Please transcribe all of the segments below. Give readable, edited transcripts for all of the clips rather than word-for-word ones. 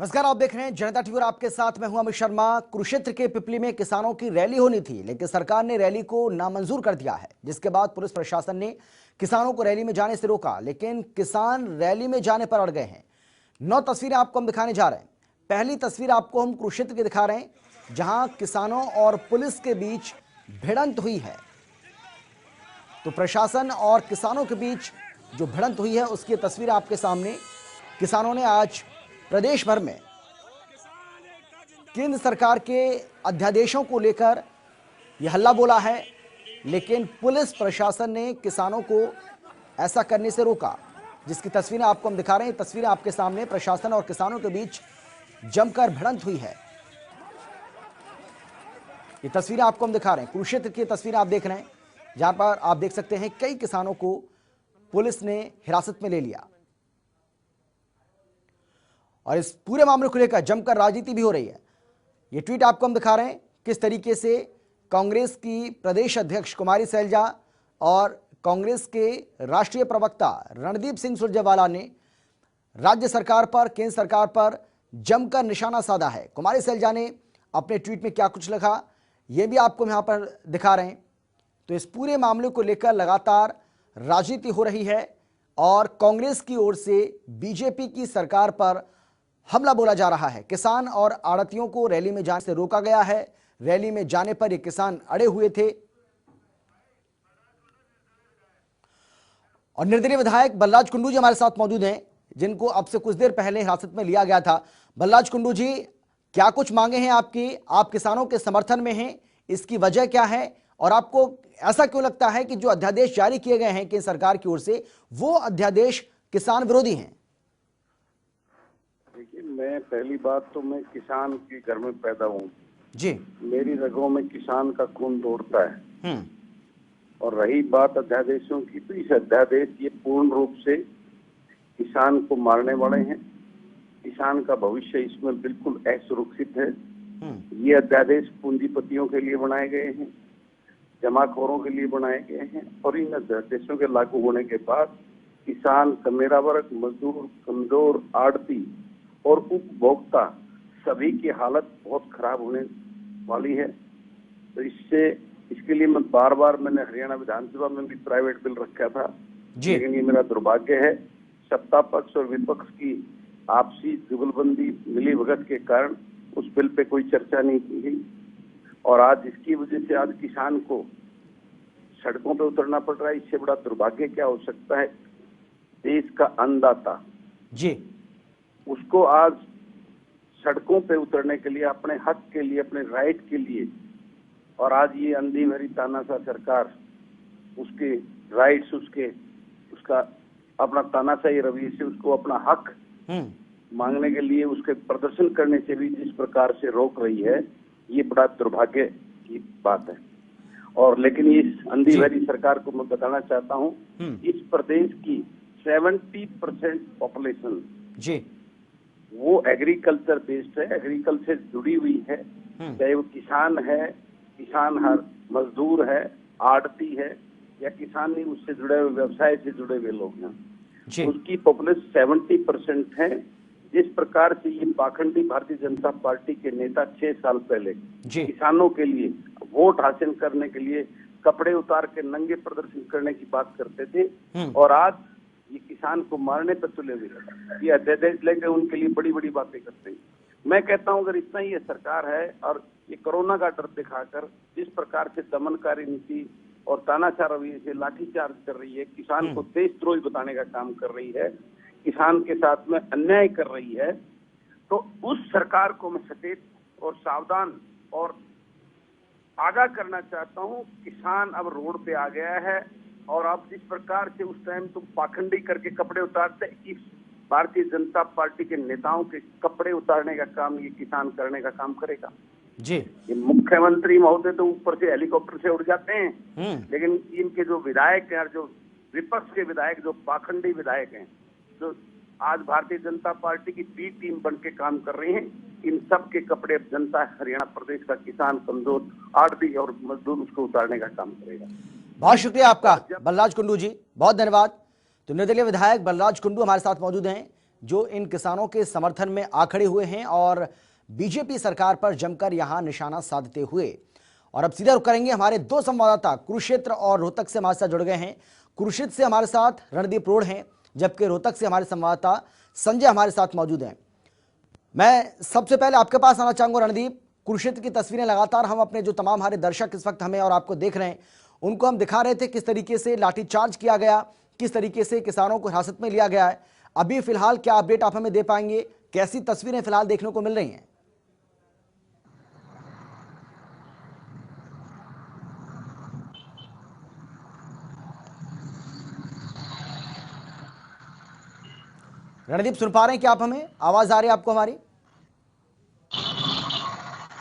नमस्कार, आप देख रहे हैं जनता टीवी और आपके साथ मैं हूं अमित शर्मा। कुरुक्षेत्र के पिपली में किसानों की रैली होनी थी, लेकिन सरकार ने रैली को नामंजूर कर दिया है, जिसके बाद पुलिस प्रशासन ने किसानों को रैली में जाने से रोका, लेकिन किसान रैली में जाने पर अड़ गए हैं। 9 तस्वीरें आपको हम दिखाने जा रहे हैं। पहली तस्वीर आपको हम कुरुक्षेत्र की दिखा रहे हैं, जहां किसानों और पुलिस के बीच भिड़ंत हुई है। तो प्रशासन और किसानों के बीच जो भिड़ंत हुई है उसकी तस्वीर आपके सामने। किसानों ने आज प्रदेश भर में केंद्र सरकार के अध्यादेशों को लेकर यह हल्ला बोला है, लेकिन पुलिस प्रशासन ने किसानों को ऐसा करने से रोका, जिसकी तस्वीरें आपको हम दिखा रहे हैं। तस्वीरें आपके सामने, प्रशासन और किसानों के बीच जमकर भिड़ंत हुई है। ये तस्वीरें आपको हम दिखा रहे हैं, कुरुक्षेत्र की तस्वीरें आप देख रहे हैं, जहां पर आप देख सकते हैं कई किसानों को पुलिस ने हिरासत में ले लिया और इस पूरे मामले को लेकर जमकर राजनीति भी हो रही है। ये ट्वीट आपको हम दिखा रहे हैं किस तरीके से कांग्रेस की प्रदेश अध्यक्ष कुमारी सैलजा और कांग्रेस के राष्ट्रीय प्रवक्ता रणदीप सिंह सुरजेवाला ने राज्य सरकार पर, केंद्र सरकार पर जमकर निशाना साधा है। कुमारी सैलजा ने अपने ट्वीट में क्या कुछ लिखा, यह भी आपको यहां पर दिखा रहे हैं। तो इस पूरे मामले को लेकर लगातार राजनीति हो रही है और कांग्रेस की ओर से बीजेपी की सरकार पर हमला बोला जा रहा है। किसान और आड़तियों को रैली में जाने से रोका गया है। रैली में जाने पर ये किसान अड़े हुए थे और निर्दलीय विधायक बलराज कुंडू जी हमारे साथ मौजूद हैं, जिनको अब से कुछ देर पहले हिरासत में लिया गया था। बलराज कुंडू जी, क्या कुछ मांगे हैं आपकी? आप किसानों के समर्थन में हैं, इसकी वजह क्या है और आपको ऐसा क्यों लगता है कि जो अध्यादेश जारी किए गए हैं केंद्र सरकार की ओर से, वो अध्यादेश किसान विरोधी हैं? देखिए, मैं पहली बात तो मैं किसान के घर में पैदा हूँ जी। मेरी रगों में किसान का खून दौड़ता है। और रही बात अध्यादेशों की, तो इस अध्यादेश ये पूर्ण रूप से किसान को मारने वाले हैं। किसान का भविष्य इसमें बिल्कुल असुरक्षित है। ये अध्यादेश पूंजीपतियों के लिए बनाए गए हैं, जमाखोरों के लिए बनाए गए हैं और इन अध्यादेशों के लागू होने के बाद किसान, कमेरा वर्ग, मजदूर, कमजोर, आड़ती और उपभोक्ता सभी की हालत बहुत खराब होने वाली है। तो इसके लिए मैं बार मैंने हरियाणा विधानसभा में भी प्राइवेट बिल रखा था, लेकिन ये मेरा दुर्भाग्य है, सत्ता पक्ष और विपक्ष की आपसी जुगलबंदी, मिली भगत के कारण उस बिल पे कोई चर्चा नहीं की गई और आज इसकी वजह से आज किसान को सड़कों पे उतरना पड़ रहा है। इससे बड़ा दुर्भाग्य क्या हो सकता है? देश का अन्नदाता जी, उसको आज सड़कों पे उतरने के लिए, अपने हक के लिए, अपने राइट के लिए, और आज ये अंधी भरी तानाशाह सरकार उसके राइट्स, उसका अपना तानाशाही रवैये से उसको अपना हक मांगने के लिए, उसके प्रदर्शन करने से भी जिस प्रकार से रोक रही है, ये बड़ा दुर्भाग्य की बात है। और लेकिन इस अंधी भरी सरकार को मैं बताना चाहता हूँ, इस प्रदेश की 70% पॉपुलेशन जी, वो एग्रीकल्चर बेस्ड है, एग्रीकल्चर से जुड़ी हुई है। चाहे वो किसान है, किसान हर मजदूर है, आड़ती है या किसान नहीं उससे जुड़े हुए, व्यवसाय से जुड़े हुए लोग हैं, उसकी पॉपुलेशन 70% है। जिस प्रकार से ये पाखंडी भारतीय जनता पार्टी के नेता 6 साल पहले किसानों के लिए वोट हासिल करने के लिए कपड़े उतार के नंगे प्रदर्शन करने की बात करते थे, और आज ये किसान को मारने पर तुले हुए, ये अध्यादेश लेकर उनके लिए बड़ी बड़ी बातें करते हैं। मैं कहता हूं, अगर इतना ही ये सरकार है और ये कोरोना का डर दिखाकर जिस प्रकार से दमनकारी नीति और तानाशाह रवैये से लाठीचार्ज कर रही है, किसान को देशद्रोही बताने का काम कर रही है, किसान के साथ में अन्याय कर रही है, तो उस सरकार को मैं सचेत और सावधान और आगाह करना चाहता हूं। किसान अब रोड पे आ गया है और अब जिस प्रकार से उस टाइम तुम पाखंडी करके कपड़े उतारते, इस भारतीय जनता पार्टी के नेताओं के कपड़े उतारने का काम ये किसान करने का काम करेगा जी। ये मुख्यमंत्री महोदय तो ऊपर से हेलीकॉप्टर से उड़ जाते हैं, लेकिन इनके जो विधायक हैं, जो विपक्ष के विधायक, जो पाखंडी विधायक हैं, जो आज भारतीय जनता पार्टी की बी टीम बन के काम कर रही हैं, इन सब के कपड़े जनता हरियाणा प्रदेश का किसान, कमजोर, आड़ती और मजदूर उसको उतारने का काम करेगा। बहुत शुक्रिया आपका बलराज कुंडू जी, बहुत धन्यवाद। तो निर्दलीय विधायक बलराज कुंडू हमारे साथ मौजूद हैं, जो इन किसानों के समर्थन में आ खड़े हुए हैं और बीजेपी सरकार पर जमकर यहां निशाना साधते हुए। और अब सीधा रुख करेंगे, हमारे दो संवाददाता कुरुक्षेत्र और रोहतक से हमारे साथ जुड़ गए हैं। कुरुक्षेत्र से हमारे साथ रणदीप रोड हैं, जबकि रोहतक से हमारे संवाददाता संजय हमारे साथ मौजूद हैं। मैं सबसे पहले आपके पास आना चाहूंगा रणदीप, कुरुक्षेत्र की तस्वीरें लगातार हम अपने जो तमाम हमारे दर्शक इस वक्त हमें और आपको देख रहे हैं उनको हम दिखा रहे थे, किस तरीके से लाठीचार्ज किया गया, किस तरीके से किसानों को हिरासत में लिया गया है। अभी फिलहाल क्या अपडेट आप हमें दे पाएंगे, कैसी तस्वीरें फिलहाल देखने को मिल रही हैं? रणदीप सुन पा रहे हैं क्या आप हमें? आवाज आ रही है आपको हमारी?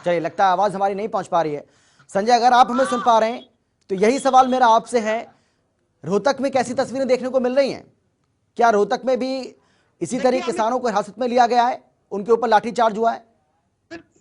चलिए, लगता है आवाज हमारी नहीं पहुंच पा रही है। संजय, अगर आप हमें सुन पा रहे हैं तो यही सवाल मेरा आपसे है, रोहतक में कैसी तस्वीरें देखने को मिल रही हैं? क्या रोहतक में भी इसी तरह किसानों को हिरासत में लिया गया है, उनके ऊपर लाठीचार्ज हुआ है?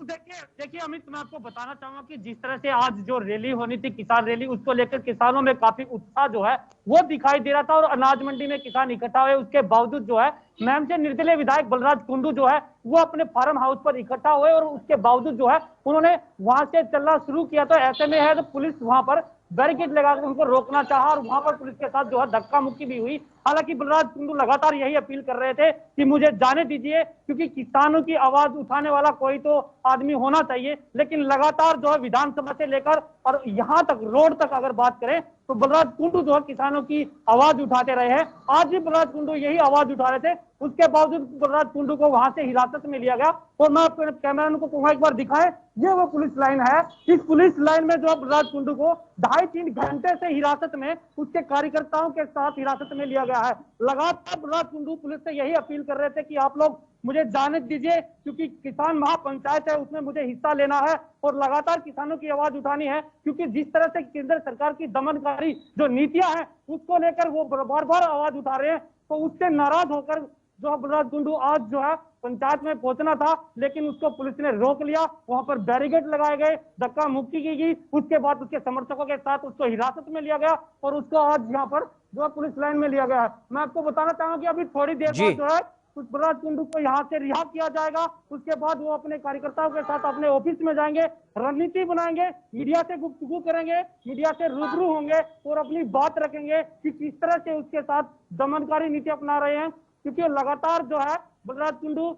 देखिए अमित, मैं आपको बताना चाहूंगा कि जिस तरह से आज जो रैली होनी थी, किसान रैली, उसको लेकर किसानों में काफी उत्साह जो है वो दिखाई दे रहा था। और अनाज मंडी में किसान इकट्ठा हुए, उसके बावजूद जो है मैम से निर्दलीय विधायक बलराज कुंडू जो है वो अपने फार्म हाउस पर इकट्ठा हुए और उसके बावजूद जो है उन्होंने वहां से चलना शुरू किया। तो ऐसे में है तो पुलिस वहां पर बैरिकेड लगाकर उनको रोकना चाहा और वहां पर पुलिस के साथ जो है धक्का मुक्की भी हुई। हालांकि बलराज कुंडू लगातार यही अपील कर रहे थे कि मुझे जाने दीजिए, क्योंकि किसानों की आवाज उठाने वाला कोई तो आदमी होना चाहिए। लेकिन लगातार जो है विधानसभा से लेकर और यहाँ तक रोड तक अगर बात करें तो बलराज कुंडू जो है किसानों की आवाज उठाते रहे हैं। आज भी बलराज कुंडू यही आवाज उठा रहे थे, उसके बावजूद बलराज कुंडू को वहां से हिरासत में लिया गया। और मैं अपने कैमरामैन को कहूंगा एक बार दिखाएं, ये वो पुलिस लाइन है। इस पुलिस लाइन में जो है बलराज कुंडू को 2.5-3 घंटे से हिरासत में उसके कार्यकर्ताओं के साथ हिरासत में लिया गया है। लगातार बलराज कुंडू पुलिस से यही अपील कर रहे थे कि आप लोग मुझे जाने दीजिए, क्योंकि किसान महापंचायत है उसमें मुझे हिस्सा लेना है और लगातार किसानों की आवाज उठानी है। क्योंकि जिस तरह से केंद्र सरकार की दमनकारी जो नीतियां हैं उसको लेकर वो बार बार आवाज उठा रहे हैं, तो उससे नाराज होकर जो बलराज कुंडू आज जो है पंचायत में पहुंचना था, लेकिन उसको पुलिस ने रोक लिया। वहां पर बैरिकेड लगाए गए, धक्का मुक्की की गई, उसके बाद उसके समर्थकों के साथ उसको हिरासत में लिया गया और उसको आज यहाँ पर जो पुलिस लाइन में लिया गया है। मैं आपको बताना चाहूंगा कि अभी थोड़ी देर बाद जो है उस बलराज कुंडू को यहाँ से रिहा किया जाएगा। उसके बाद वो अपने कार्यकर्ताओं के साथ अपने ऑफिस में जाएंगे, रणनीति बनाएंगे, मीडिया से गुफ्तगू करेंगे, मीडिया से रूबरू होंगे और अपनी बात रखेंगे कि किस तरह से उसके साथ दमनकारी नीति अपना रहे हैं। क्योंकि लगातार जो है बलराज कुंडू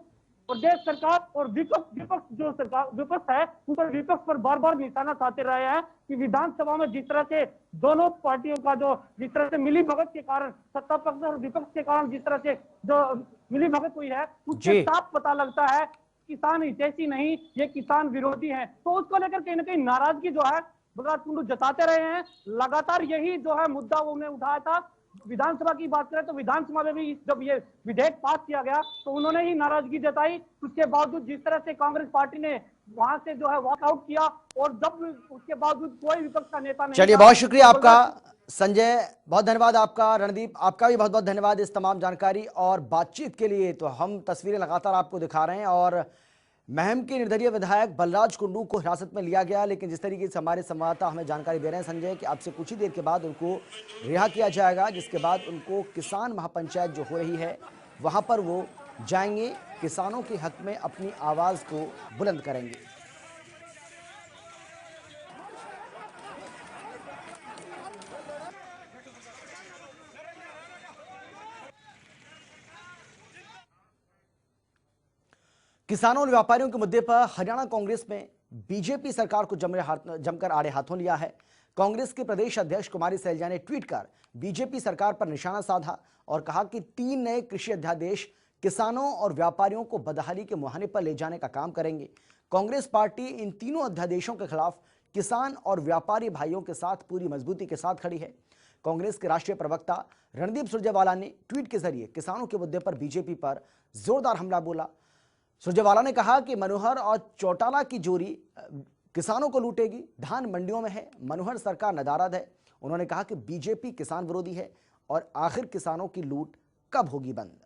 प्रदेश सरकार और विपक्ष है उस पर विपक्ष पर बार बार निशाना साधते रहे हैं कि विधानसभा में जिस तरह से दोनों पार्टियों का जो जिस तरह से मिली भगत के कारण, सत्ता पक्ष और विपक्ष के कारण जिस तरह से जो मिली भगत हुई है, उससे साफ पता लगता है किसान हितैषी नहीं, ये किसान विरोधी है। तो उसको लेकर कहीं ना कहीं नाराजगी जो है बलराज कुंडू जताते रहे हैं। लगातार यही जो है मुद्दा उन्होंने उठाया था। विधानसभा की बात करें तो विधानसभा में भी जब ये विधेयक पास किया गया तो उन्होंने ही नाराजगी जताई। उसके बावजूद जिस तरह से कांग्रेस पार्टी ने वहां से जो है वॉकआउट किया और जब उसके बावजूद कोई विपक्ष का नेता नहीं। चलिए, बहुत शुक्रिया आपका संजय, बहुत धन्यवाद आपका। रणदीप, आपका भी बहुत बहुत धन्यवाद इस तमाम जानकारी और बातचीत के लिए। तो हम तस्वीरें लगातार आपको दिखा रहे हैं और महम के निर्दलीय विधायक बलराज कुंडू को हिरासत में लिया गया, लेकिन जिस तरीके से हमारे संवाददाता हमें जानकारी दे रहे हैं संजय कि आपसे कुछ ही देर के बाद उनको रिहा किया जाएगा, जिसके बाद उनको किसान महापंचायत जो हो रही है वहां पर वो जाएंगे, किसानों के हक में अपनी आवाज को बुलंद करेंगे। किसानों और व्यापारियों के मुद्दे पर हरियाणा कांग्रेस में बीजेपी सरकार को जमकर आड़े हाथों लिया है। कांग्रेस के प्रदेश अध्यक्ष कुमारी सैलजा ने ट्वीट कर बीजेपी सरकार पर निशाना साधा और कहा कि 3 नए कृषि अध्यादेश किसानों और व्यापारियों को बदहाली के मुहाने पर ले जाने का काम करेंगे। कांग्रेस पार्टी इन तीनों अध्यादेशों के खिलाफ किसान और व्यापारी भाइयों के साथ पूरी मजबूती के साथ खड़ी है। कांग्रेस के राष्ट्रीय प्रवक्ता रणदीप सुरजेवाला ने ट्वीट के जरिए किसानों के मुद्दे पर बीजेपी पर जोरदार हमला बोला। सुरजेवाला ने कहा कि मनोहर और चौटाला की जोड़ी किसानों को लूटेगी, धान मंडियों में है, मनोहर सरकार नदारद है। उन्होंने कहा कि बीजेपी किसान विरोधी है और आखिर किसानों की लूट कब होगी बंद।